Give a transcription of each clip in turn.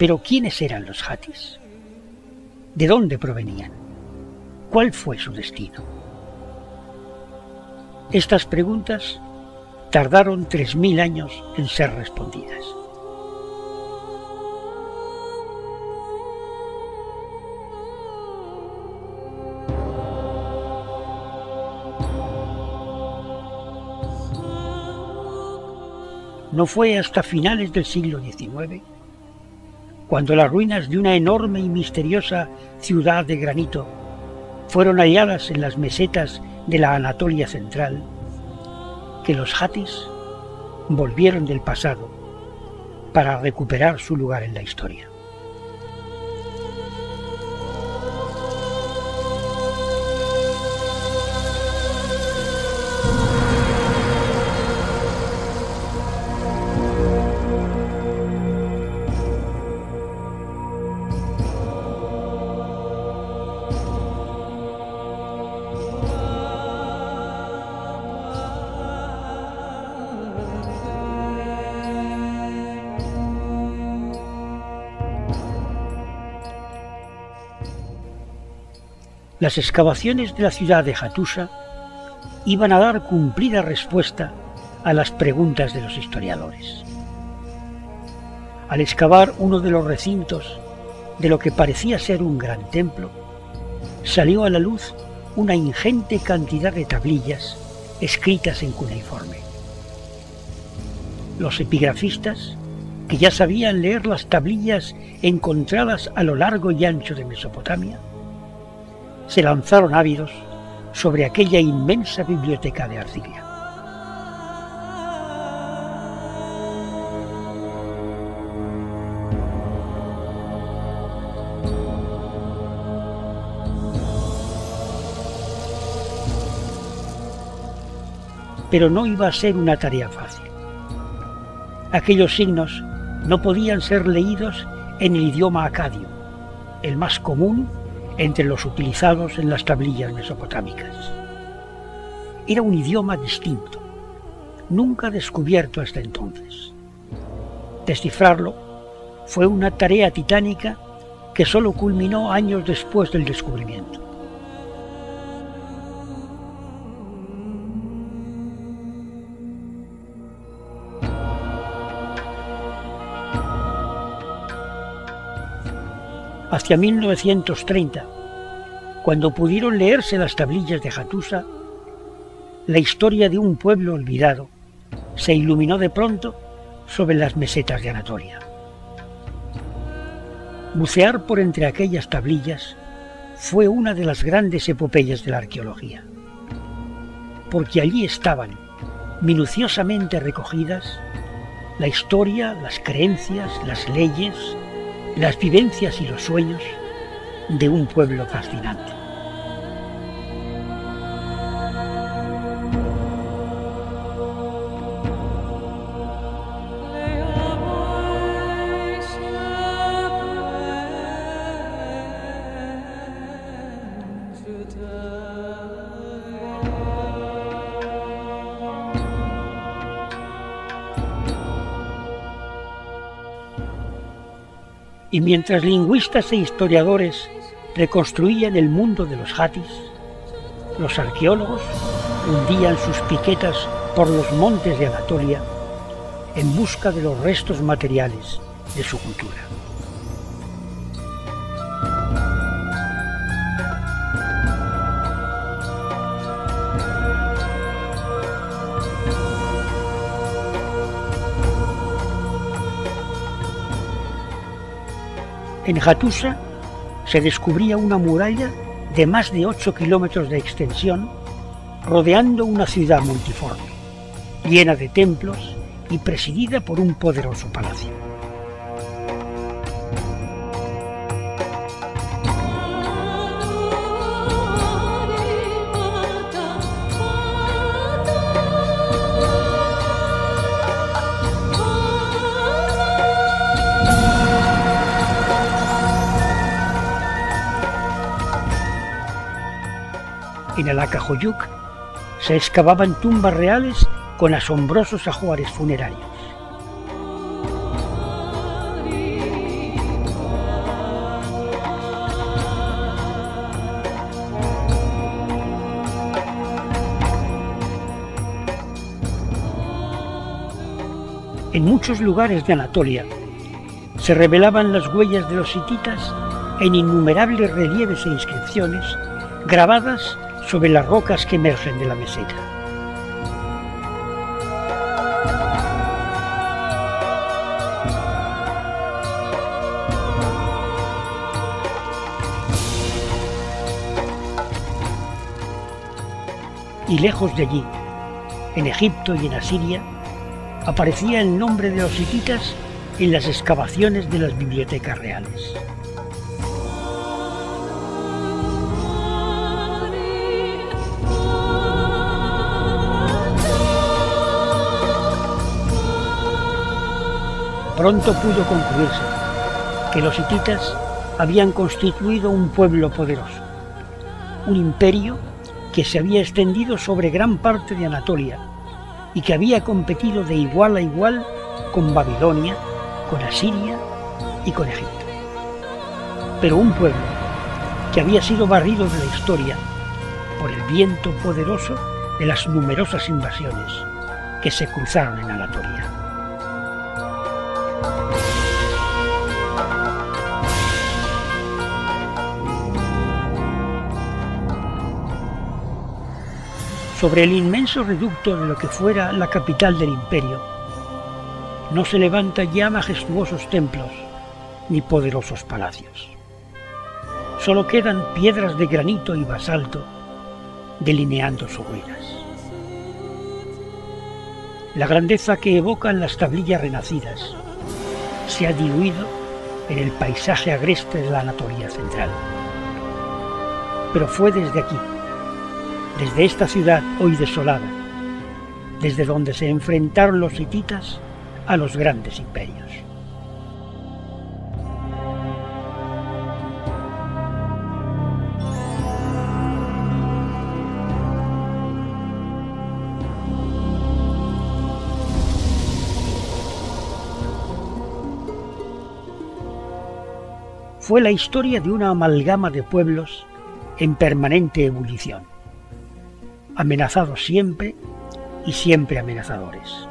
Pero ¿quiénes eran los Hatis? ¿De dónde provenían? ¿Cuál fue su destino? Estas preguntas tardaron 3000 años en ser respondidas. No fue hasta finales del siglo XIX, cuando las ruinas de una enorme y misteriosa ciudad de granito fueron halladas en las mesetas de la Anatolia central, que los Hatis volvieron del pasado para recuperar su lugar en la historia. Las excavaciones de la ciudad de Hattusa iban a dar cumplida respuesta a las preguntas de los historiadores. Al excavar uno de los recintos de lo que parecía ser un gran templo, salió a la luz una ingente cantidad de tablillas escritas en cuneiforme. Los epigrafistas, que ya sabían leer las tablillas encontradas a lo largo y ancho de Mesopotamia, se lanzaron ávidos sobre aquella inmensa biblioteca de arcilla. Pero no iba a ser una tarea fácil. Aquellos signos no podían ser leídos en el idioma acadio, el más común entre los utilizados en las tablillas mesopotámicas. Era un idioma distinto, nunca descubierto hasta entonces. Descifrarlo fue una tarea titánica que solo culminó años después del descubrimiento. Hacia 1930, cuando pudieron leerse las tablillas de Hattusa, la historia de un pueblo olvidado se iluminó de pronto sobre las mesetas de Anatolia. Bucear por entre aquellas tablillas fue una de las grandes epopeyas de la arqueología, porque allí estaban, minuciosamente recogidas, la historia, las creencias, las leyes, las vivencias y los sueños de un pueblo fascinante. Y mientras lingüistas e historiadores reconstruían el mundo de los Hatis, los arqueólogos hundían sus piquetas por los montes de Anatolia en busca de los restos materiales de su cultura. En Hattusa se descubría una muralla de más de 8 kilómetros de extensión, rodeando una ciudad multiforme, llena de templos y presidida por un poderoso palacio. En Alacahoyuk se excavaban tumbas reales con asombrosos ajuares funerarios. En muchos lugares de Anatolia se revelaban las huellas de los hititas en innumerables relieves e inscripciones grabadas sobre las rocas que emergen de la meseta. Y lejos de allí, en Egipto y en Asiria, aparecía el nombre de los hititas en las excavaciones de las bibliotecas reales. Pronto pudo concluirse que los hititas habían constituido un pueblo poderoso, un imperio que se había extendido sobre gran parte de Anatolia y que había competido de igual a igual con Babilonia, con Asiria y con Egipto. Pero un pueblo que había sido barrido de la historia por el viento poderoso de las numerosas invasiones que se cruzaron en Anatolia. Sobre el inmenso reducto de lo que fuera la capital del imperio, no se levantan ya majestuosos templos ni poderosos palacios. Solo quedan piedras de granito y basalto delineando sus ruinas. La grandeza que evocan las tablillas renacidas se ha diluido en el paisaje agreste de la Anatolia central. Pero fue desde aquí, desde esta ciudad hoy desolada, desde donde se enfrentaron los hititas a los grandes imperios. Fue la historia de una amalgama de pueblos en permanente ebullición, amenazados siempre y siempre amenazadores.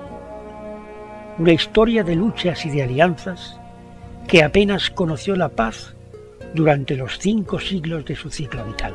Una historia de luchas y de alianzas que apenas conoció la paz durante los 5 siglos de su ciclo vital.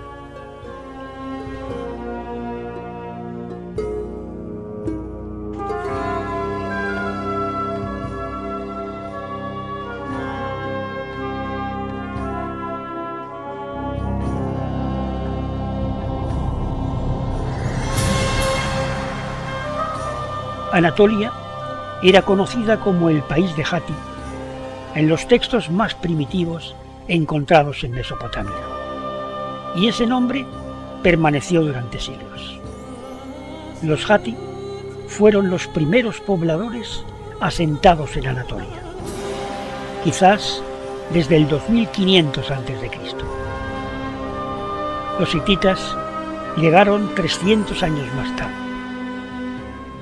Anatolia era conocida como el país de Hatti en los textos más primitivos encontrados en Mesopotamia, y ese nombre permaneció durante siglos. Los Hatti fueron los primeros pobladores asentados en Anatolia, quizás desde el 2500 a.C. Los hititas llegaron 300 años más tarde.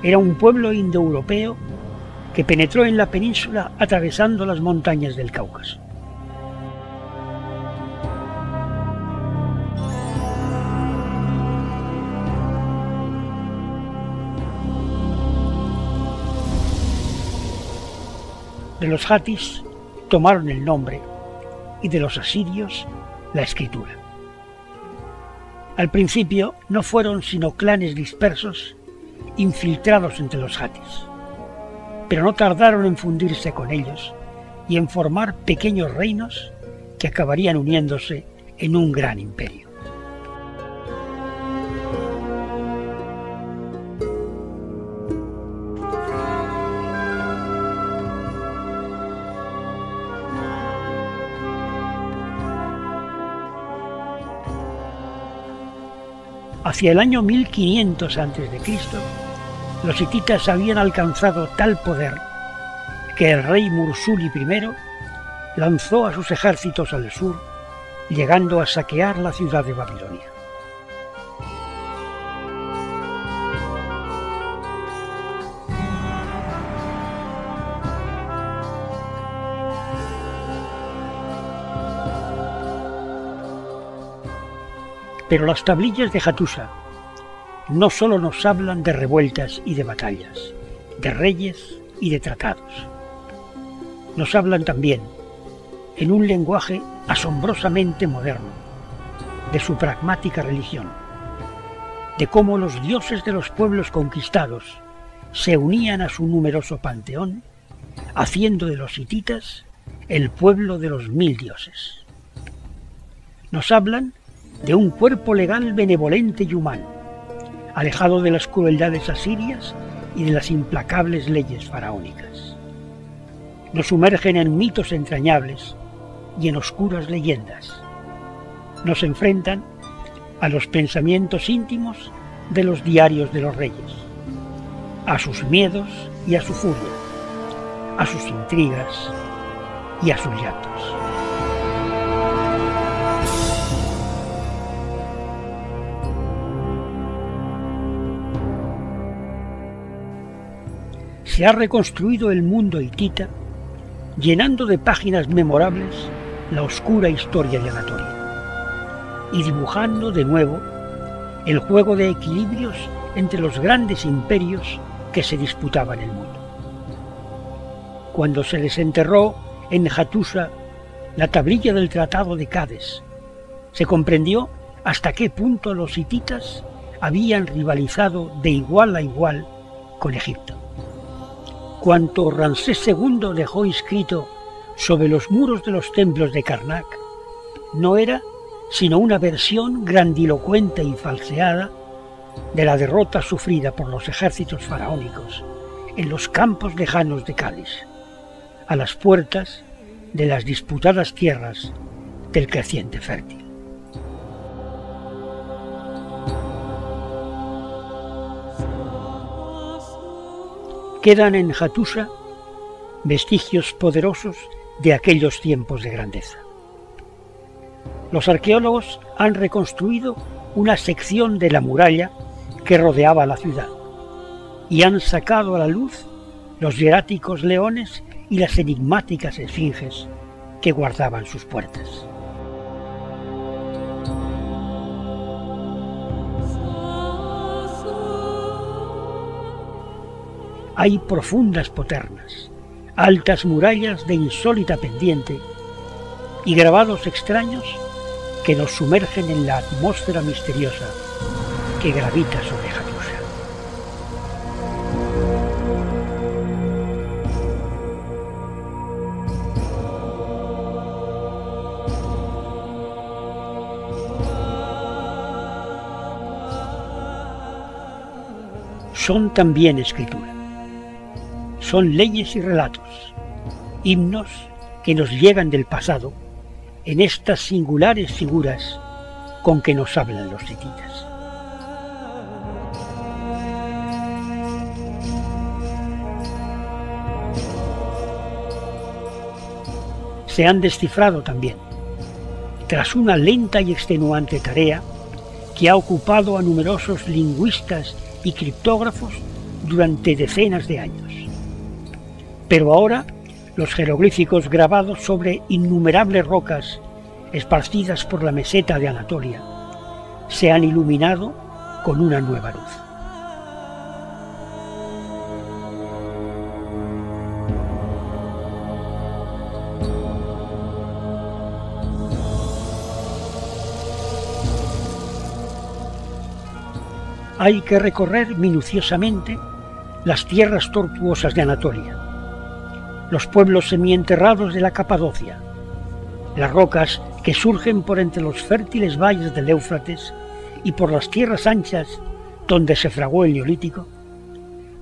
Era un pueblo indoeuropeo que penetró en la península atravesando las montañas del Cáucaso. De los hatis tomaron el nombre y de los asirios la escritura. Al principio no fueron sino clanes dispersos infiltrados entre los hatis, pero no tardaron en fundirse con ellos y en formar pequeños reinos que acabarían uniéndose en un gran imperio. Hacia el año 1500 a.C., los hititas habían alcanzado tal poder que el rey Mursuli I lanzó a sus ejércitos al sur, llegando a saquear la ciudad de Babilonia. Pero las tablillas de Hattusa no solo nos hablan de revueltas y de batallas, de reyes y de tratados. Nos hablan también, en un lenguaje asombrosamente moderno, de su pragmática religión, de cómo los dioses de los pueblos conquistados se unían a su numeroso panteón, haciendo de los hititas el pueblo de los 1000 dioses. Nos hablan de un cuerpo legal benevolente y humano, alejado de las crueldades asirias y de las implacables leyes faraónicas. Nos sumergen en mitos entrañables y en oscuras leyendas. Nos enfrentan a los pensamientos íntimos de los diarios de los reyes, a sus miedos y a su furia, a sus intrigas y a sus llantos. Se ha reconstruido el mundo hitita, llenando de páginas memorables la oscura historia de Anatolia y dibujando de nuevo el juego de equilibrios entre los grandes imperios que se disputaban el mundo. Cuando se desenterró en Hattusa la tablilla del Tratado de Cádiz, se comprendió hasta qué punto los hititas habían rivalizado de igual a igual con Egipto. Cuanto Ramsés II dejó inscrito sobre los muros de los templos de Karnak no era sino una versión grandilocuente y falseada de la derrota sufrida por los ejércitos faraónicos en los campos lejanos de Cádiz, a las puertas de las disputadas tierras del creciente fértil. Quedan en Hattusa vestigios poderosos de aquellos tiempos de grandeza. Los arqueólogos han reconstruido una sección de la muralla que rodeaba la ciudad y han sacado a la luz los hieráticos leones y las enigmáticas esfinges que guardaban sus puertas. Hay profundas poternas, altas murallas de insólita pendiente y grabados extraños que nos sumergen en la atmósfera misteriosa que gravita sobre Hattusa. Son también escritura. Son leyes y relatos, himnos que nos llegan del pasado en estas singulares figuras con que nos hablan los hititas. Se han descifrado también, tras una lenta y extenuante tarea que ha ocupado a numerosos lingüistas y criptógrafos durante decenas de años. Pero ahora los jeroglíficos grabados sobre innumerables rocas esparcidas por la meseta de Anatolia se han iluminado con una nueva luz. Hay que recorrer minuciosamente las tierras tortuosas de Anatolia, los pueblos semienterrados de la Capadocia, las rocas que surgen por entre los fértiles valles del Éufrates y por las tierras anchas donde se fraguó el Neolítico,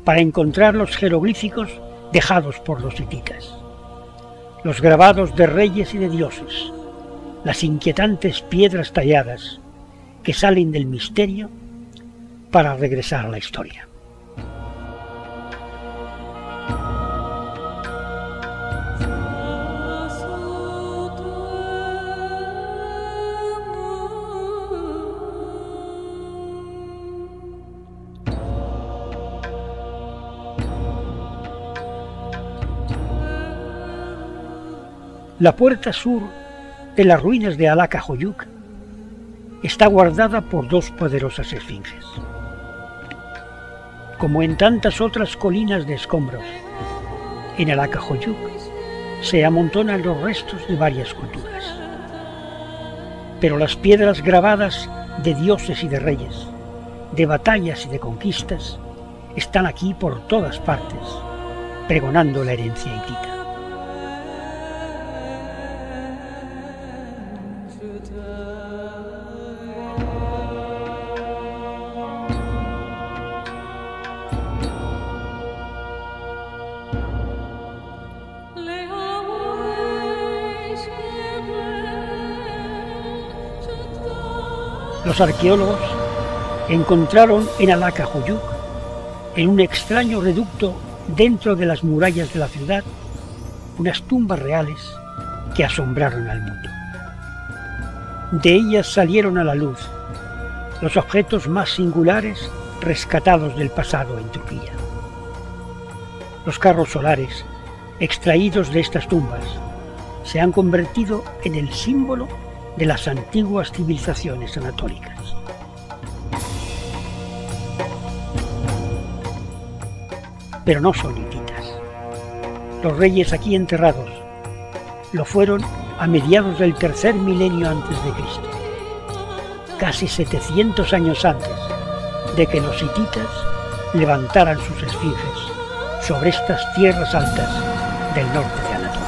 para encontrar los jeroglíficos dejados por los hititas, los grabados de reyes y de dioses, las inquietantes piedras talladas que salen del misterio para regresar a la historia. La puerta sur de las ruinas de Alaka-Hoyuk está guardada por dos poderosas esfinges. Como en tantas otras colinas de escombros, En Alacahoyuk se amontonan los restos de varias culturas. Pero las piedras grabadas de dioses y de reyes, de batallas y de conquistas, están aquí por todas partes, pregonando la herencia hitita. Los arqueólogos encontraron en Alacahoyuk, en un extraño reducto dentro de las murallas de la ciudad, unas tumbas reales que asombraron al mundo. De ellas salieron a la luz los objetos más singulares rescatados del pasado en Turquía. Los carros solares extraídos de estas tumbas se han convertido en el símbolo de las antiguas civilizaciones anatólicas. Pero no son hititas. Los reyes aquí enterrados lo fueron a mediados del tercer milenio antes de Cristo, casi 700 años antes de que los hititas levantaran sus esfinges sobre estas tierras altas del norte de Anatolia.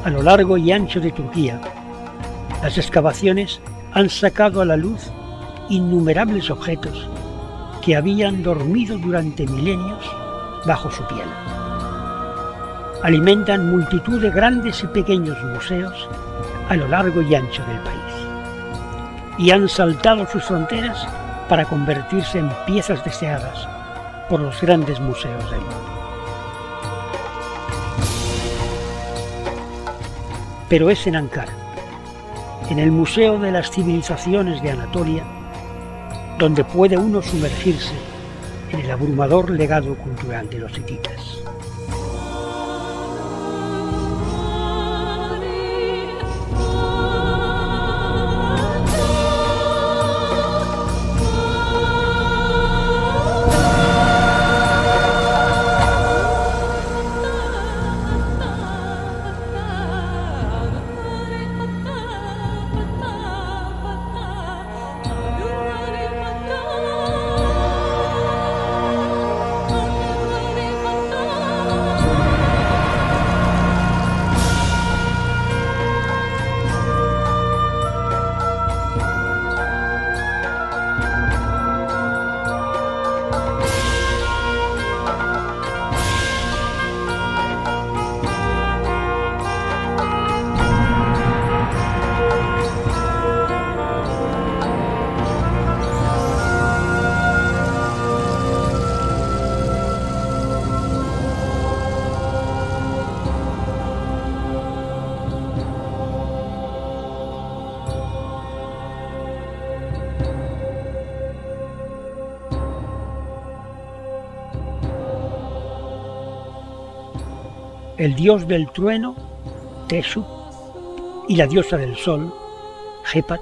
A lo largo y ancho de Turquía, las excavaciones han sacado a la luz innumerables objetos que habían dormido durante milenios bajo su piel. Alimentan multitud de grandes y pequeños museos a lo largo y ancho del país, y han saltado sus fronteras para convertirse en piezas deseadas por los grandes museos del mundo. Pero es en Ankara, en el Museo de las Civilizaciones de Anatolia, donde puede uno sumergirse en el abrumador legado cultural de los hititas. El dios del trueno, Teshup, y la diosa del sol, Hepat,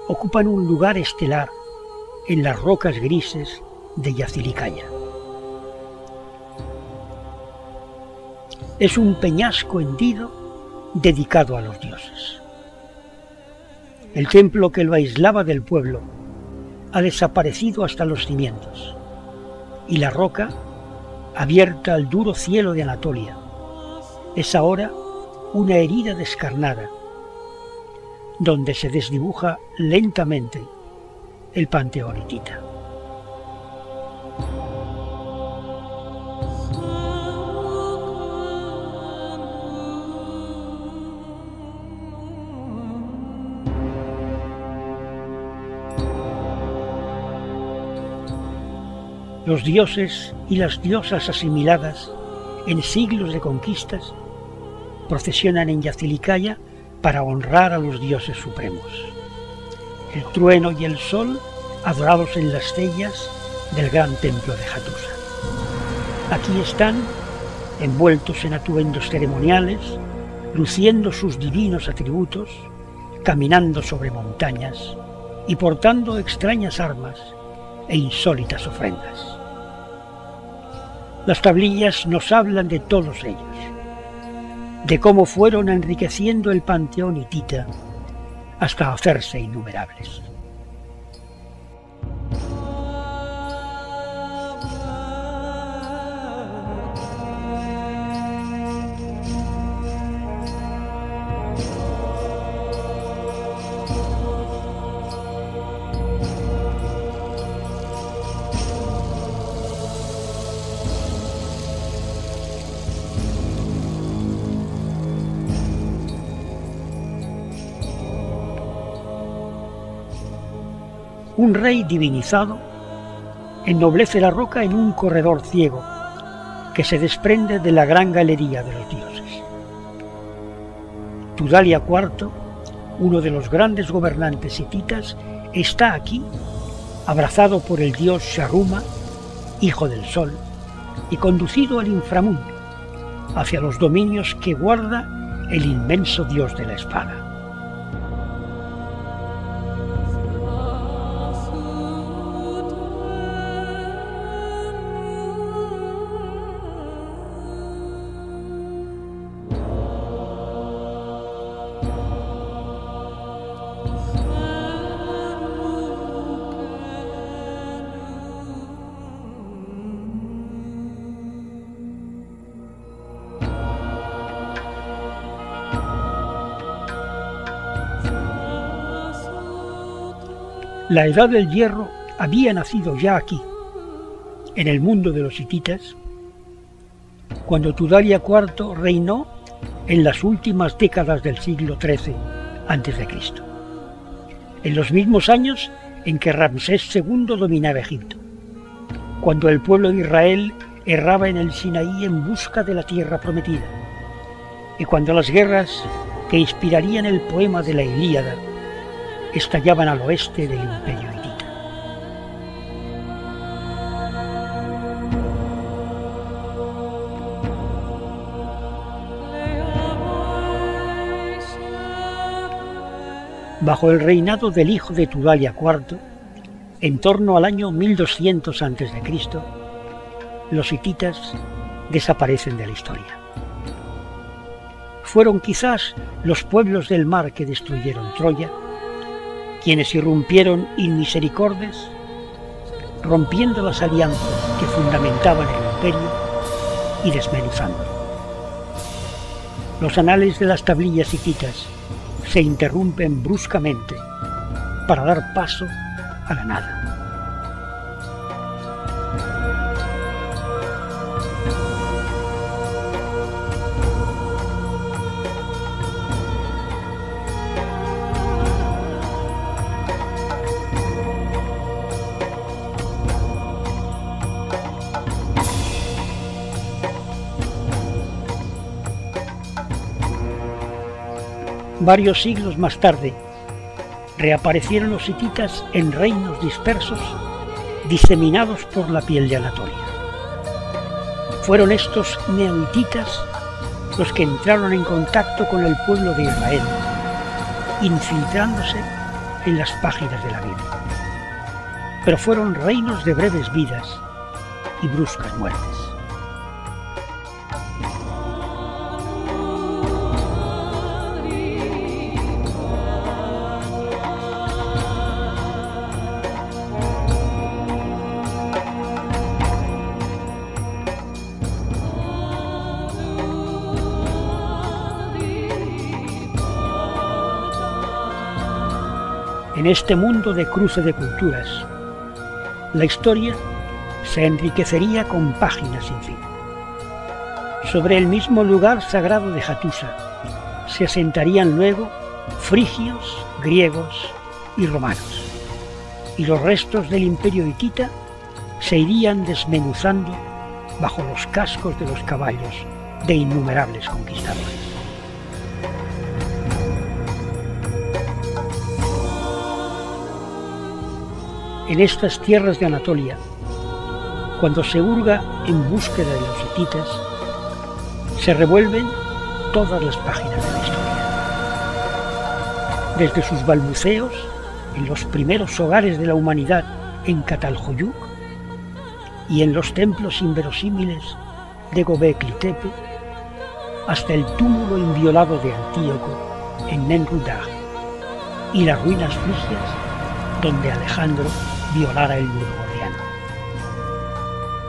ocupan un lugar estelar en las rocas grises de Yazilikaya. Es un peñasco hendido dedicado a los dioses. El templo que lo aislaba del pueblo ha desaparecido hasta los cimientos, y la roca, abierta al duro cielo de Anatolia, es ahora una herida descarnada, donde se desdibuja lentamente el panteón hitita. Los dioses y las diosas asimiladas en siglos de conquistas procesionan en Yazilikaya para honrar a los dioses supremos. El trueno y el sol, adorados en las cellas, del gran templo de Hattusa. Aquí están, envueltos en atuendos ceremoniales, luciendo sus divinos atributos, caminando sobre montañas y portando extrañas armas e insólitas ofrendas. Las tablillas nos hablan de todos ellos, de cómo fueron enriqueciendo el panteón hitita hasta hacerse innumerables. Un rey divinizado ennoblece la roca en un corredor ciego que se desprende de la gran galería de los dioses. Tudalia IV, uno de los grandes gobernantes hititas, está aquí, abrazado por el dios Sharruma, hijo del sol, y conducido al inframundo, hacia los dominios que guarda el inmenso dios de la espada. La edad del hierro había nacido ya aquí, en el mundo de los hititas, cuando Tudalia IV reinó en las últimas décadas del siglo XIII a.C., en los mismos años en que Ramsés II dominaba Egipto, cuando el pueblo de Israel erraba en el Sinaí en busca de la tierra prometida, y cuando las guerras que inspirarían el poema de la Ilíada estallaban al oeste del imperio hitita. Bajo el reinado del hijo de Tudalia IV, en torno al año 1200 a.C., los hititas desaparecen de la historia. Fueron quizás los pueblos del mar que destruyeron Troya, quienes irrumpieron inmisericordes, rompiendo las alianzas que fundamentaban el imperio y desmenuzándolo. Los anales de las tablillas hititas se interrumpen bruscamente para dar paso a la nada. Varios siglos más tarde, reaparecieron los hititas en reinos dispersos, diseminados por la piel de Anatolia. Fueron estos neohititas los que entraron en contacto con el pueblo de Israel, infiltrándose en las páginas de la Biblia. Pero fueron reinos de breves vidas y bruscas muertes. En este mundo de cruce de culturas, la historia se enriquecería con páginas sin fin. Sobre el mismo lugar sagrado de Hattusa se asentarían luego frigios, griegos y romanos, y los restos del imperio hitita se irían desmenuzando bajo los cascos de los caballos de innumerables conquistadores. En estas tierras de Anatolia, Cuando se hurga en búsqueda de los hititas, se revuelven todas las páginas de la historia. Desde sus balbuceos en los primeros hogares de la humanidad en Catalhoyuk y en los templos inverosímiles de Göbekli Tepe, hasta el túmulo inviolado de Antíoco en Nenrudaj y las ruinas frigias donde Alejandro violara el muro gordiano.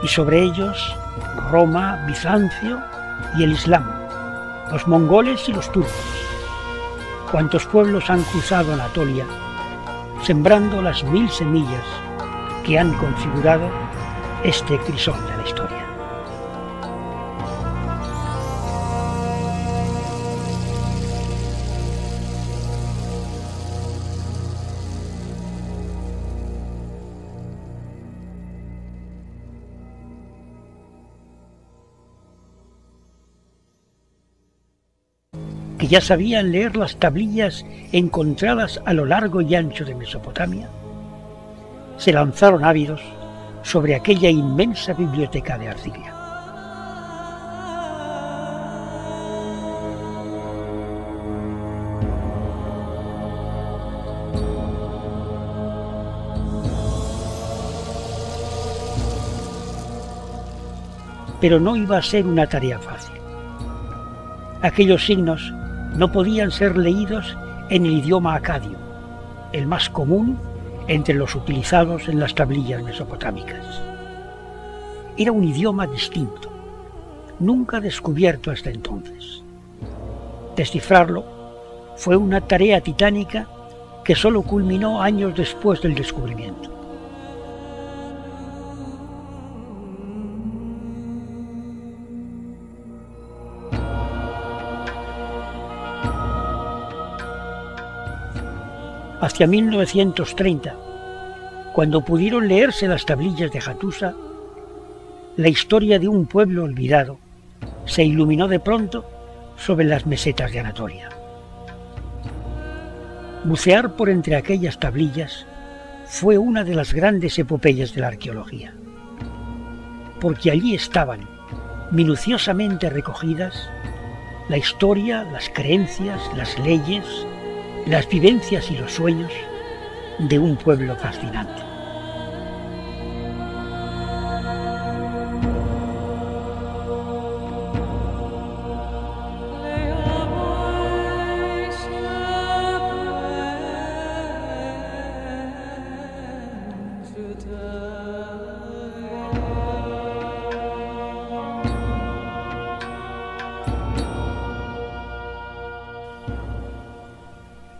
Y sobre ellos Roma, Bizancio y el Islam, los mongoles y los turcos, cuantos pueblos han cruzado Anatolia, sembrando las 1000 semillas que han configurado este crisol de la historia. Que ya sabían leer las tablillas encontradas a lo largo y ancho de Mesopotamia, se lanzaron ávidos sobre aquella inmensa biblioteca de arcilla. Pero no iba a ser una tarea fácil. Aquellos signos no podían ser leídos en el idioma acadio, el más común entre los utilizados en las tablillas mesopotámicas. Era un idioma distinto, nunca descubierto hasta entonces. Descifrarlo fue una tarea titánica que solo culminó años después del descubrimiento. Hacia 1930, cuando pudieron leerse las tablillas de Hattusa, la historia de un pueblo olvidado se iluminó de pronto sobre las mesetas de Anatolia. Bucear por entre aquellas tablillas fue una de las grandes epopeyas de la arqueología, porque allí estaban, minuciosamente recogidas, la historia, las creencias, las leyes, las vivencias y los sueños de un pueblo fascinante.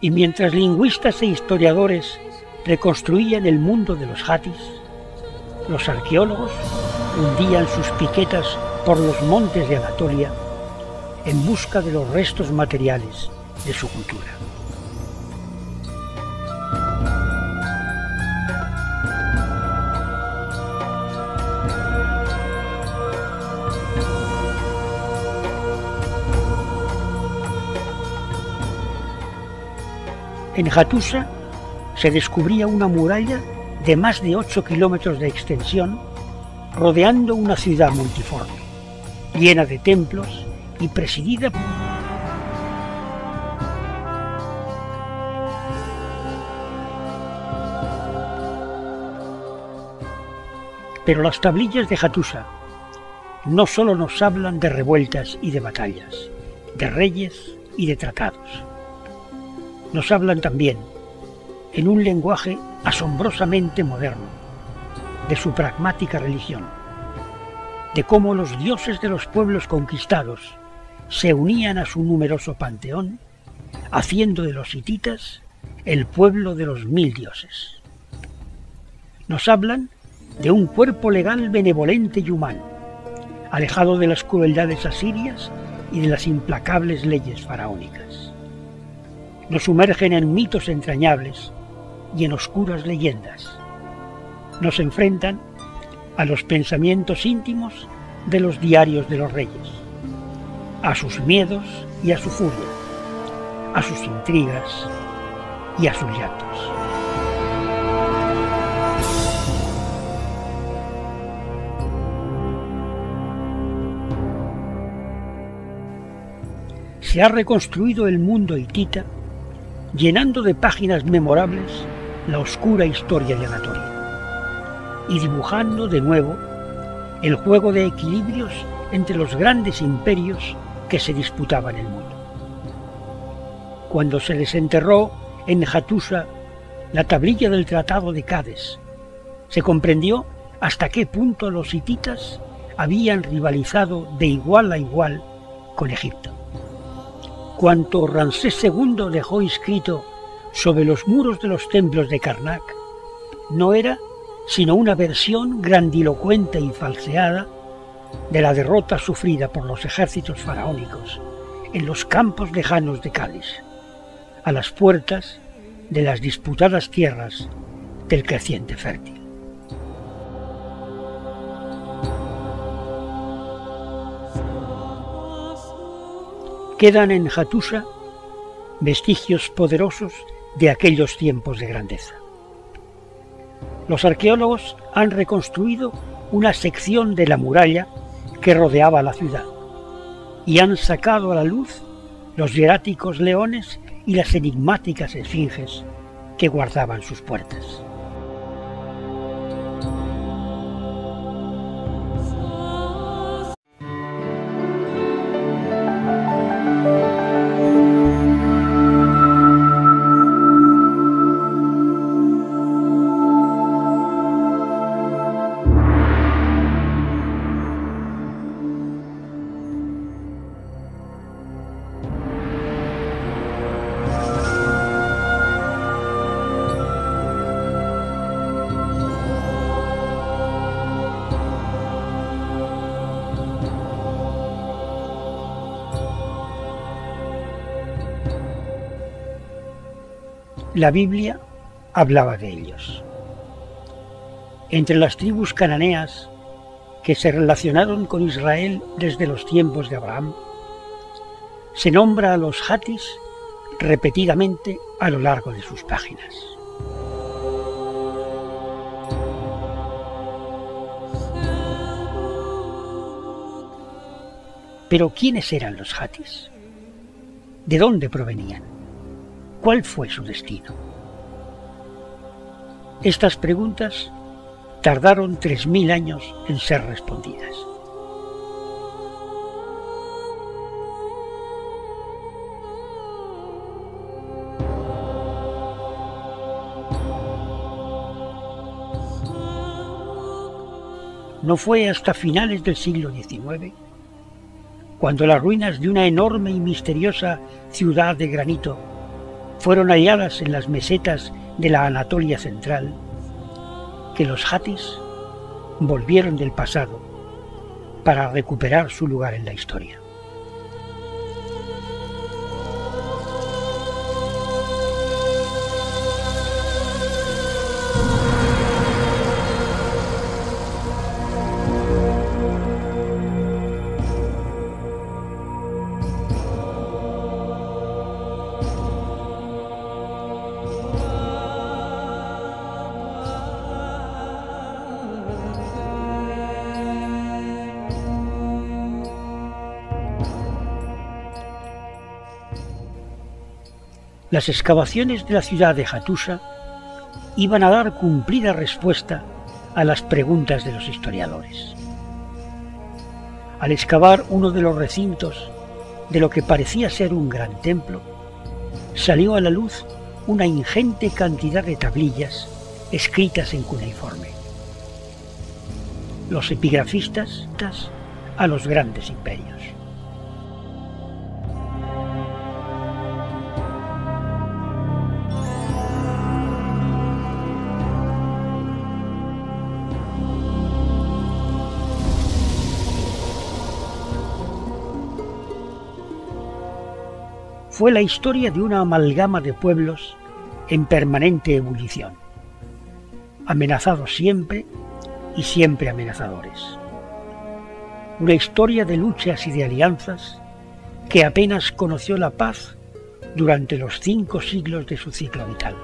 Y mientras lingüistas e historiadores reconstruían el mundo de los Hattis, los arqueólogos hundían sus piquetas por los montes de Anatolia en busca de los restos materiales de su cultura. En Hattusa se descubría una muralla de más de 8 kilómetros de extensión, rodeando una ciudad multiforme, llena de templos y presidida Pero las tablillas de Hattusa no solo nos hablan de revueltas y de batallas, de reyes y de tratados. Nos hablan también, en un lenguaje asombrosamente moderno, de su pragmática religión, de cómo los dioses de los pueblos conquistados se unían a su numeroso panteón, haciendo de los hititas el pueblo de los 1000 dioses. Nos hablan de un cuerpo legal benevolente y humano, alejado de las crueldades asirias y de las implacables leyes faraónicas. Nos sumergen en mitos entrañables y en oscuras leyendas. Nos enfrentan a los pensamientos íntimos de los diarios de los reyes, a sus miedos y a su furia, a sus intrigas y a sus llantos. se ha reconstruido el mundo hitita, llenando de páginas memorables la oscura historia de Anatolia y dibujando de nuevo el juego de equilibrios entre los grandes imperios que se disputaban el mundo. Cuando se desenterró en Hattusa la tablilla del Tratado de Cádiz, se comprendió hasta qué punto los hititas habían rivalizado de igual a igual con Egipto. Cuanto Ramsés II dejó inscrito sobre los muros de los templos de Karnak no era sino una versión grandilocuente y falseada de la derrota sufrida por los ejércitos faraónicos en los campos lejanos de Cádiz, a las puertas de las disputadas tierras del creciente fértil. Quedan en Hattusa vestigios poderosos de aquellos tiempos de grandeza. Los arqueólogos han reconstruido una sección de la muralla que rodeaba la ciudad y han sacado a la luz los hieráticos leones y las enigmáticas esfinges que guardaban sus puertas. La Biblia hablaba de ellos. Entre las tribus cananeas que se relacionaron con Israel desde los tiempos de Abraham, se nombra a los jatis repetidamente a lo largo de sus páginas. Pero ¿quiénes eran los jatis? ¿De dónde provenían? ¿Cuál fue su destino? Estas preguntas tardaron 3000 años en ser respondidas. No fue hasta finales del siglo XIX, cuando las ruinas de una enorme y misteriosa ciudad de granito fueron halladas en las mesetas de la Anatolia central, que los jatis volvieron del pasado para recuperar su lugar en la historia. Las excavaciones de la ciudad de Hattusa iban a dar cumplida respuesta a las preguntas de los historiadores. Al excavar uno de los recintos de lo que parecía ser un gran templo, salió a la luz una ingente cantidad de tablillas escritas en cuneiforme. Los epigrafistas a los grandes imperios. Fue la historia de una amalgama de pueblos en permanente ebullición, amenazados siempre y siempre amenazadores. Una historia de luchas y de alianzas que apenas conoció la paz durante los 5 siglos de su ciclo vital.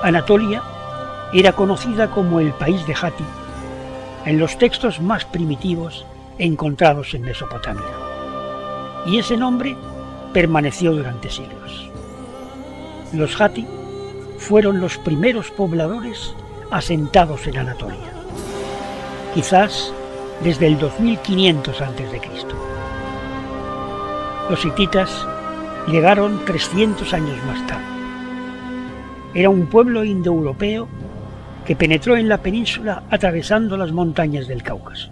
Anatolia era conocida como el país de Hatti en los textos más primitivos encontrados en Mesopotamia, y ese nombre permaneció durante siglos. Los Hatti fueron los primeros pobladores asentados en Anatolia, quizás desde el 2500 a.C. Los hititas llegaron 300 años más tarde. Era un pueblo indoeuropeo que penetró en la península atravesando las montañas del Cáucaso.